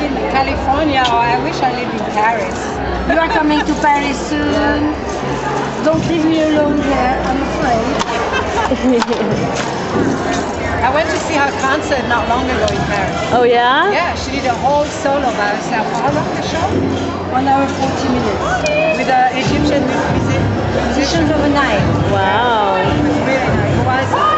in California, or I wish I lived in Paris. You are coming to Paris soon. Don't leave me alone there, I'm afraid. I went to see her concert not long ago in Paris. Oh yeah? Yeah, she did a whole solo by herself. How long the show? 1 hour 40 minutes. With the Egyptian Musicians of the night. Wow. It was really nice. It was